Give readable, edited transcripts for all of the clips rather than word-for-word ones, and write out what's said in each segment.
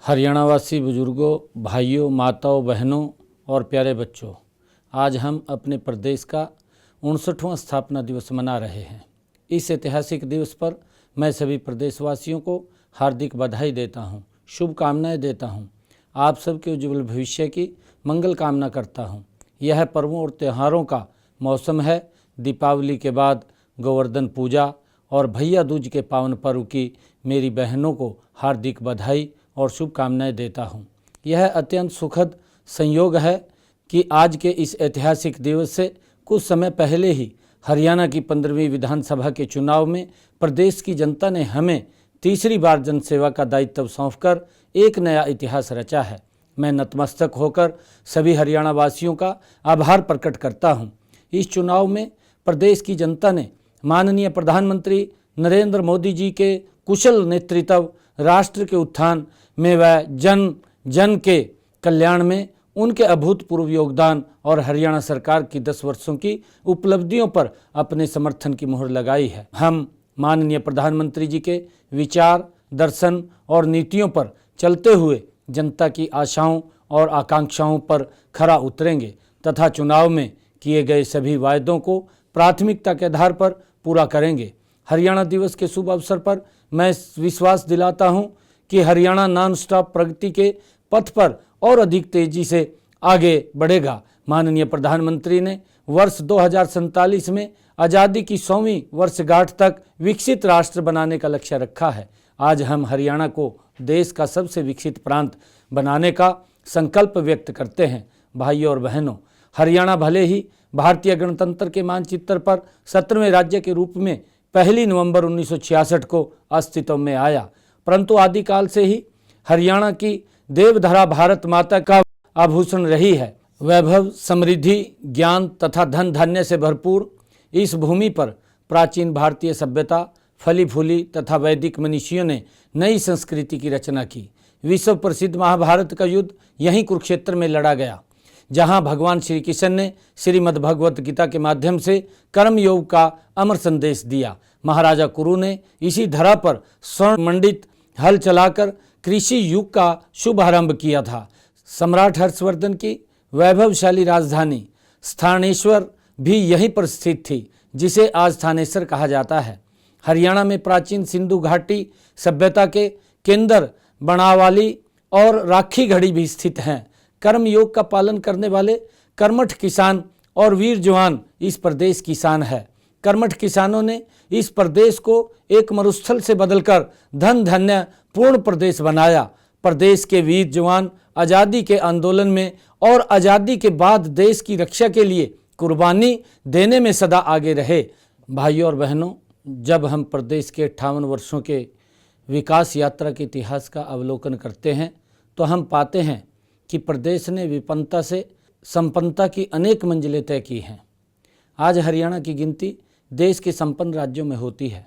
हरियाणावासी बुजुर्गों, भाइयों, माताओं, बहनों और प्यारे बच्चों, आज हम अपने प्रदेश का 59वां स्थापना दिवस मना रहे हैं। इस ऐतिहासिक दिवस पर मैं सभी प्रदेशवासियों को हार्दिक बधाई देता हूं, शुभकामनाएं देता हूं। आप सबके उज्ज्वल भविष्य की मंगल कामना करता हूं। यह पर्वों और त्योहारों का मौसम है। दीपावली के बाद गोवर्धन पूजा और भैया दूज के पावन पर्व की मेरी बहनों को हार्दिक बधाई और शुभकामनाएं देता हूं। यह अत्यंत सुखद संयोग है कि आज के इस ऐतिहासिक दिवस से कुछ समय पहले ही हरियाणा की 15वीं विधानसभा के चुनाव में प्रदेश की जनता ने हमें तीसरी बार जनसेवा का दायित्व सौंपकर एक नया इतिहास रचा है। मैं नतमस्तक होकर सभी हरियाणा वासियों का आभार प्रकट करता हूं। इस चुनाव में प्रदेश की जनता ने माननीय प्रधानमंत्री नरेंद्र मोदी जी के कुशल नेतृत्व, राष्ट्र के उत्थान में व जन जन के कल्याण में उनके अभूतपूर्व योगदान और हरियाणा सरकार की 10 वर्षों की उपलब्धियों पर अपने समर्थन की मुहर लगाई है। हम माननीय प्रधानमंत्री जी के विचार, दर्शन और नीतियों पर चलते हुए जनता की आशाओं और आकांक्षाओं पर खरा उतरेंगे तथा चुनाव में किए गए सभी वायदों को प्राथमिकता के आधार पर पूरा करेंगे। हरियाणा दिवस के शुभ अवसर पर मैं विश्वास दिलाता हूं कि हरियाणा नॉन स्टॉप प्रगति के पथ पर और अधिक तेजी से आगे बढ़ेगा। माननीय प्रधानमंत्री ने वर्ष 2047 में आज़ादी की 100वीं वर्षगांठ तक विकसित राष्ट्र बनाने का लक्ष्य रखा है। आज हम हरियाणा को देश का सबसे विकसित प्रांत बनाने का संकल्प व्यक्त करते हैं। भाइयों और बहनों, हरियाणा भले ही भारतीय गणतंत्र के मानचित्र पर 17वें राज्य के रूप में 1 नवंबर 1966 को अस्तित्व में आया, परंतु आदिकाल से ही हरियाणा की देवधरा भारत माता का आभूषण रही है। वैभव, समृद्धि, ज्ञान तथा धन धान्य से भरपूर इस भूमि पर प्राचीन भारतीय सभ्यता फली फूली तथा वैदिक मनीषियों ने नई संस्कृति की रचना की। विश्व प्रसिद्ध महाभारत का युद्ध यहीं कुरुक्षेत्र में लड़ा गया, जहां भगवान श्री कृष्ण ने श्रीमद् भगवत गीता के माध्यम से कर्मयोग का अमर संदेश दिया। महाराजा कुरु ने इसी धरा पर स्वर्ण मंडित हल चलाकर कृषि युग का शुभारंभ किया था। सम्राट हर्षवर्धन की वैभवशाली राजधानी स्थानेश्वर भी यहीं पर स्थित थी, जिसे आज थानेसर कहा जाता है। हरियाणा में प्राचीन सिंधु घाटी सभ्यता के केंद्र बनावाली और राखी घड़ी भी स्थित हैं। कर्म योग का पालन करने वाले कर्मठ किसान और वीर जवान इस प्रदेश की शान है। कर्मठ किसानों ने इस प्रदेश को एक मरुस्थल से बदलकर धन धान्य पूर्ण प्रदेश बनाया। प्रदेश के वीर जवान आज़ादी के आंदोलन में और आज़ादी के बाद देश की रक्षा के लिए कुर्बानी देने में सदा आगे रहे। भाइयों और बहनों, जब हम प्रदेश के 58 वर्षों के विकास यात्रा के इतिहास का अवलोकन करते हैं तो हम पाते हैं कि प्रदेश ने विपन्नता से संपन्नता की अनेक मंजिलें तय की हैं। आज हरियाणा की गिनती देश के संपन्न राज्यों में होती है।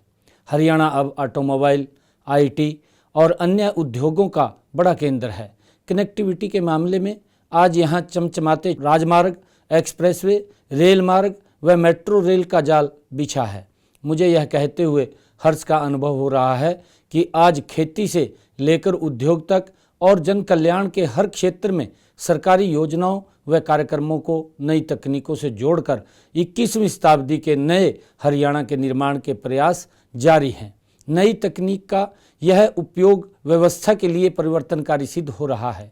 हरियाणा अब ऑटोमोबाइल, आईटी और अन्य उद्योगों का बड़ा केंद्र है। कनेक्टिविटी के मामले में आज यहाँ चमचमाते राजमार्ग, एक्सप्रेसवे, रेल मार्ग व मेट्रो रेल का जाल बिछा है। मुझे यह कहते हुए हर्ष का अनुभव हो रहा है कि आज खेती से लेकर उद्योग तक और जन कल्याण के हर क्षेत्र में सरकारी योजनाओं व कार्यक्रमों को नई तकनीकों से जोड़कर 21वीं शताब्दी के नए हरियाणा के निर्माण के प्रयास जारी हैं। नई तकनीक का यह उपयोग व्यवस्था के लिए परिवर्तनकारी सिद्ध हो रहा है।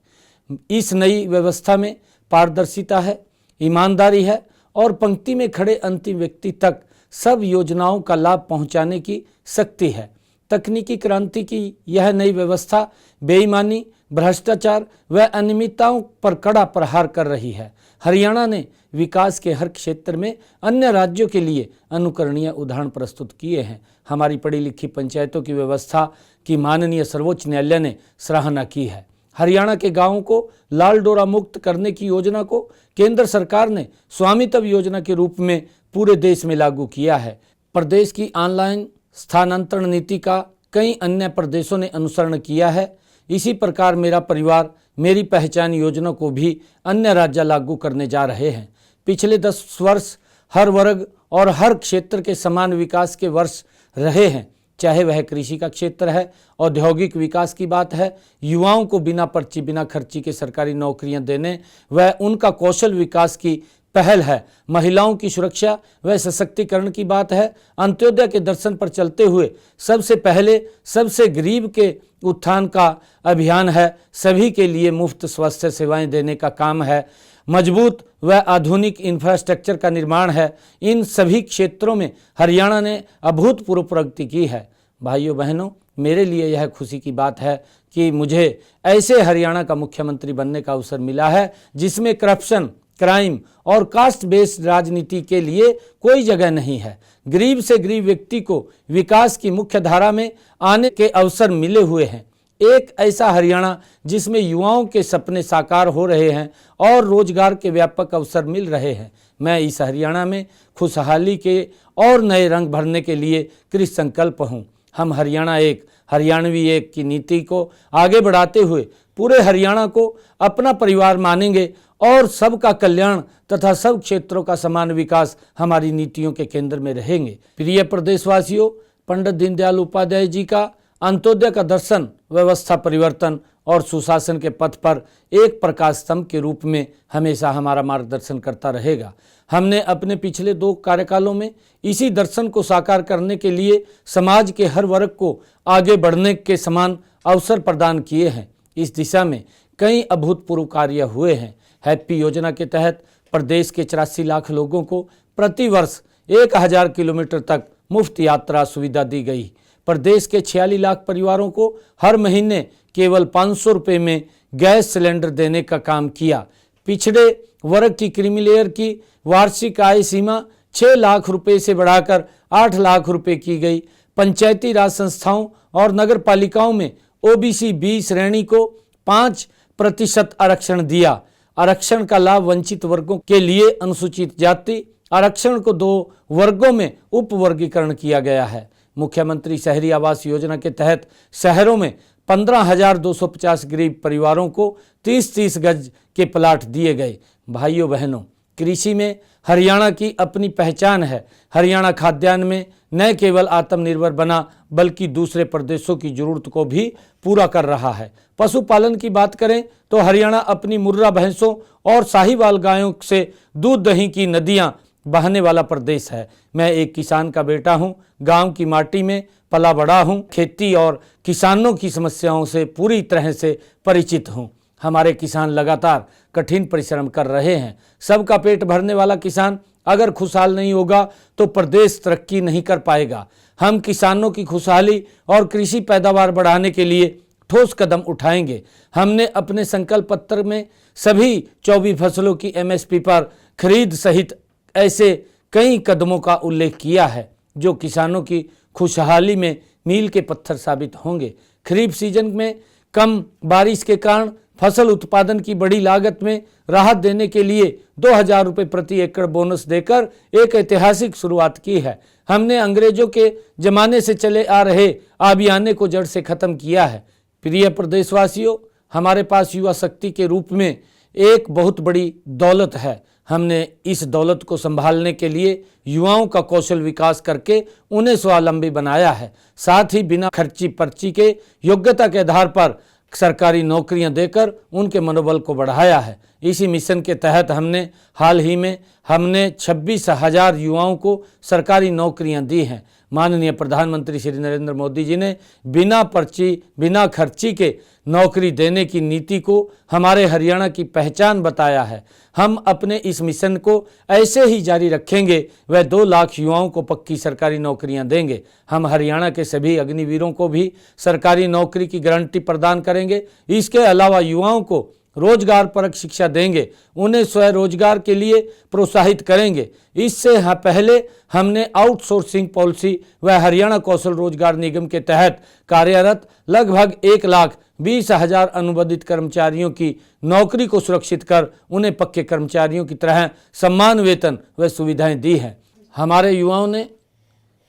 इस नई व्यवस्था में पारदर्शिता है, ईमानदारी है और पंक्ति में खड़े अंतिम व्यक्ति तक सब योजनाओं का लाभ पहुंचाने की शक्ति है। तकनीकी क्रांति की यह नई व्यवस्था बेईमानी, भ्रष्टाचार व अनियमितताओं पर कड़ा प्रहार कर रही है। हरियाणा ने विकास के हर क्षेत्र में अन्य राज्यों के लिए अनुकरणीय उदाहरण प्रस्तुत किए हैं। हमारी पढ़ी लिखी पंचायतों की व्यवस्था की माननीय सर्वोच्च न्यायालय ने सराहना की है। हरियाणा के गांवों को लाल डोरा मुक्त करने की योजना को केंद्र सरकार ने स्वामित्व योजना के रूप में पूरे देश में लागू किया है। प्रदेश की ऑनलाइन स्थानांतरण नीति का कई अन्य प्रदेशों ने अनुसरण किया है। इसी प्रकार मेरा परिवार मेरी पहचान योजना को भी अन्य राज्य लागू करने जा रहे हैं। पिछले 10 वर्ष हर वर्ग और हर क्षेत्र के समान विकास के वर्ष रहे हैं चाहे वह कृषि का क्षेत्र है, औद्योगिक विकास की बात है, युवाओं को बिना पर्ची बिना खर्ची के सरकारी नौकरियां देने व उनका कौशल विकास की पहल है, महिलाओं की सुरक्षा व सशक्तिकरण की बात है, अंत्योदय के दर्शन पर चलते हुए सबसे पहले सबसे गरीब के उत्थान का अभियान है, सभी के लिए मुफ्त स्वास्थ्य सेवाएं देने का काम है, मजबूत व आधुनिक इंफ्रास्ट्रक्चर का निर्माण है। इन सभी क्षेत्रों में हरियाणा ने अभूतपूर्व प्रगति की है। भाइयों बहनों, मेरे लिए यह खुशी की बात है कि मुझे ऐसे हरियाणा का मुख्यमंत्री बनने का अवसर मिला है जिसमें करप्शन, क्राइम और कास्ट बेस्ड राजनीति के लिए कोई जगह नहीं है। गरीब से गरीब व्यक्ति को विकास की मुख्य धारा में आने के अवसर मिले हुए हैं। एक ऐसा हरियाणा जिसमें युवाओं के सपने साकार हो रहे हैं और रोजगार के व्यापक अवसर मिल रहे हैं। मैं इस हरियाणा में खुशहाली के और नए रंग भरने के लिए कृत संकल्प हूँ। हम हरियाणा एक, हरियाणवी एक की नीति को आगे बढ़ाते हुए पूरे हरियाणा को अपना परिवार मानेंगे और सबका कल्याण तथा सब क्षेत्रों का समान विकास हमारी नीतियों के केंद्र में रहेंगे। प्रिय प्रदेशवासियों, पंडित दीनदयाल उपाध्याय जी का अंत्योदय का दर्शन व्यवस्था परिवर्तन और सुशासन के पथ पर एक प्रकाश स्तंभ के रूप में हमेशा हमारा मार्गदर्शन करता रहेगा। हमने अपने पिछले 2 कार्यकालों में इसी दर्शन को साकार करने के लिए समाज के हर वर्ग को आगे बढ़ने के समान अवसर प्रदान किए हैं। इस दिशा में कई अभूतपूर्व कार्य हुए हैं। हैप्पी योजना के तहत प्रदेश के 84 लाख लोगों को प्रति वर्ष 1000 किलोमीटर तक मुफ्त यात्रा सुविधा दी गई। प्रदेश के 46 लाख परिवारों को हर महीने केवल 500 रुपये में गैस सिलेंडर देने का काम किया। पिछड़े वर्ग की क्रीमी लेयर की वार्षिक आय सीमा 6 लाख रुपये से बढ़ाकर 8 लाख रुपये की गई। पंचायती राज संस्थाओं और नगर पालिकाओं में ओबीसी बी श्रेणी को 5% आरक्षण दिया। आरक्षण का लाभ वंचित वर्गों के लिए अनुसूचित जाति आरक्षण को 2 वर्गों में उपवर्गीकरण किया गया है। मुख्यमंत्री शहरी आवास योजना के तहत शहरों में 15,250 गरीब परिवारों को 30-30 गज के प्लाट दिए गए। भाइयों बहनों, कृषि में हरियाणा की अपनी पहचान है। हरियाणा खाद्यान्न में न केवल आत्मनिर्भर बना बल्कि दूसरे प्रदेशों की जरूरत को भी पूरा कर रहा है। पशुपालन की बात करें तो हरियाणा अपनी मुर्रा भैंसों और साहिवाल गायों से दूध दही की नदियां बहने वाला प्रदेश है। मैं एक किसान का बेटा हूं, गांव की माटी में पला बड़ा हूं, खेती और किसानों की समस्याओं से पूरी तरह से परिचित हूं। हमारे किसान लगातार कठिन परिश्रम कर रहे हैं। सबका पेट भरने वाला किसान अगर खुशहाल नहीं होगा तो प्रदेश तरक्की नहीं कर पाएगा। हम किसानों की खुशहाली और कृषि पैदावार बढ़ाने के लिए ठोस कदम उठाएंगे। हमने अपने संकल्प पत्र में सभी 24 फसलों की एमएसपी पर खरीद सहित ऐसे कई कदमों का उल्लेख किया है जो किसानों की खुशहाली में मील के पत्थर साबित होंगे। खरीफ सीजन में कम बारिश के कारण फसल उत्पादन की बड़ी लागत में राहत देने के लिए 2000 रुपये प्रति एकड़ बोनस देकर एक ऐतिहासिक शुरुआत की है। हमने अंग्रेजों के जमाने से चले आ रहे आबियाने को जड़ से खत्म किया है। प्रिय प्रदेशवासियों, हमारे पास युवा शक्ति के रूप में एक बहुत बड़ी दौलत है। हमने इस दौलत को संभालने के लिए युवाओं का कौशल विकास करके उन्हें स्वावलंबी बनाया है। साथ ही बिना खर्ची पर्ची के योग्यता के आधार पर सरकारी नौकरियां देकर उनके मनोबल को बढ़ाया है। इसी मिशन के तहत हमने हाल ही में 26,000 युवाओं को सरकारी नौकरियां दी हैं। माननीय प्रधानमंत्री श्री नरेंद्र मोदी जी ने बिना पर्ची बिना खर्ची के नौकरी देने की नीति को हमारे हरियाणा की पहचान बताया है। हम अपने इस मिशन को ऐसे ही जारी रखेंगे व 2 लाख युवाओं को पक्की सरकारी नौकरियां देंगे। हम हरियाणा के सभी अग्निवीरों को भी सरकारी नौकरी की गारंटी प्रदान करेंगे। इसके अलावा युवाओं को रोजगार परक शिक्षा देंगे, उन्हें स्वरोजगार के लिए प्रोत्साहित करेंगे। इससे पहले हमने आउटसोर्सिंग पॉलिसी व हरियाणा कौशल रोजगार निगम के तहत कार्यरत लगभग 1,20,000 अनुबंधित कर्मचारियों की नौकरी को सुरक्षित कर उन्हें पक्के कर्मचारियों की तरह सम्मान वेतन व सुविधाएं दी हैं। हमारे युवाओं ने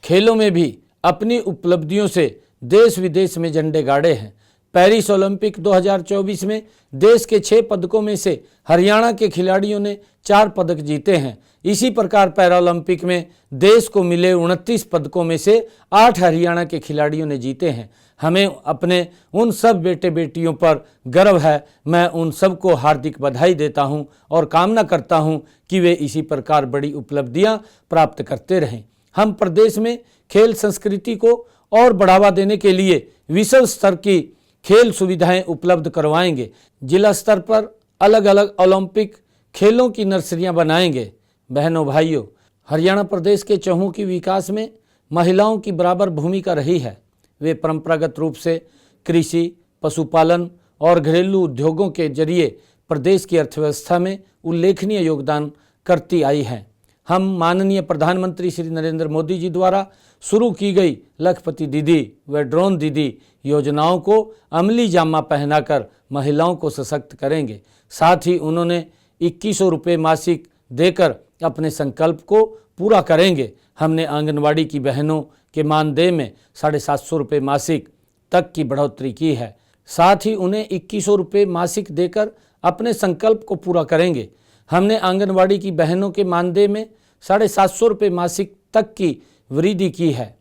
खेलों में भी अपनी उपलब्धियों से देश विदेश में झंडे गाड़े हैं। पेरिस ओलंपिक 2024 में देश के 6 पदकों में से हरियाणा के खिलाड़ियों ने 4 पदक जीते हैं। इसी प्रकार पैरालंपिक में देश को मिले 29 पदकों में से 8 हरियाणा के खिलाड़ियों ने जीते हैं। हमें अपने उन सब बेटे बेटियों पर गर्व है। मैं उन सबको हार्दिक बधाई देता हूं और कामना करता हूं कि वे इसी प्रकार बड़ी उपलब्धियां प्राप्त करते रहें। हम प्रदेश में खेल संस्कृति को और बढ़ावा देने के लिए विश्व स्तर की खेल सुविधाएं उपलब्ध करवाएंगे। जिला स्तर पर अलग अलग ओलंपिक खेलों की नर्सरियां बनाएंगे। बहनों भाइयों, हरियाणा प्रदेश के चहुमुखी विकास में महिलाओं की बराबर भूमिका रही है। वे परंपरागत रूप से कृषि, पशुपालन और घरेलू उद्योगों के जरिए प्रदेश की अर्थव्यवस्था में उल्लेखनीय योगदान करती आई हैं। हम माननीय प्रधानमंत्री श्री नरेंद्र मोदी जी द्वारा शुरू की गई लखपति दीदी व ड्रोन दीदी योजनाओं को अमली जामा पहनाकर महिलाओं को सशक्त करेंगे। साथ ही उन्होंने 2100 रुपये मासिक देकर अपने संकल्प को पूरा करेंगे। हमने आंगनवाड़ी की बहनों के मानदेय में 750 रुपये मासिक तक की बढ़ोतरी की है। साथ ही उन्हें 2100 रुपये मासिक देकर अपने संकल्प को पूरा करेंगे। हमने आंगनवाड़ी की बहनों के मानदेय में 750 रुपये मासिक तक की वृद्धि की है।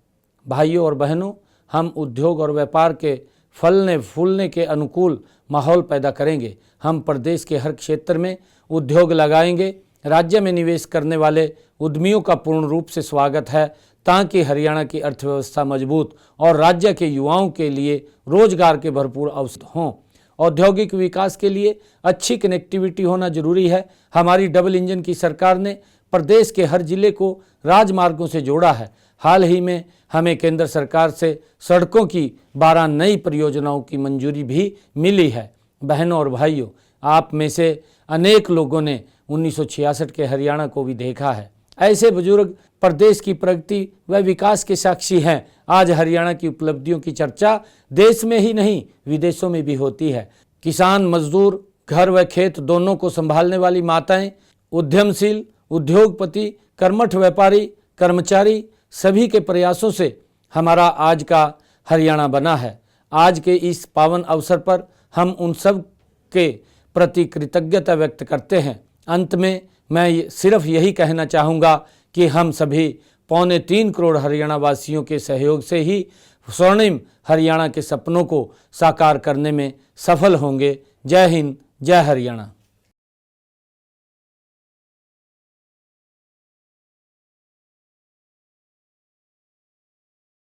भाइयों और बहनों, हम उद्योग और व्यापार के फलने फूलने के अनुकूल माहौल पैदा करेंगे। हम प्रदेश के हर क्षेत्र में उद्योग लगाएंगे। राज्य में निवेश करने वाले उद्यमियों का पूर्ण रूप से स्वागत है ताकि हरियाणा की अर्थव्यवस्था मजबूत और राज्य के युवाओं के लिए रोजगार के भरपूर अवसर हों। औद्योगिक विकास के लिए अच्छी कनेक्टिविटी होना जरूरी है। हमारी डबल इंजन की सरकार ने प्रदेश के हर जिले को राजमार्गों से जोड़ा है। हाल ही में हमें केंद्र सरकार से सड़कों की 12 नई परियोजनाओं की मंजूरी भी मिली है। बहनों और भाइयों, आप में से अनेक लोगों ने 1966 के हरियाणा को भी देखा है। ऐसे बुजुर्ग प्रदेश की प्रगति व विकास के साक्षी हैं। आज हरियाणा की उपलब्धियों की चर्चा देश में ही नहीं विदेशों में भी होती है। किसान, मजदूर, घर व खेत दोनों को संभालने वाली माताएं, उद्यमशील, उद्योगपति, कर्मठ व्यापारी, कर्मचारी, सभी के प्रयासों से हमारा आज का हरियाणा बना है। आज के इस पावन अवसर पर हम उन सब के प्रति कृतज्ञता व्यक्त करते हैं। अंत में मैं सिर्फ यही कहना चाहूँगा कि हम सभी 3.25 करोड़ हरियाणा वासियों के सहयोग से ही स्वर्णिम हरियाणा के सपनों को साकार करने में सफल होंगे। जय हिंद, जय हरियाणा।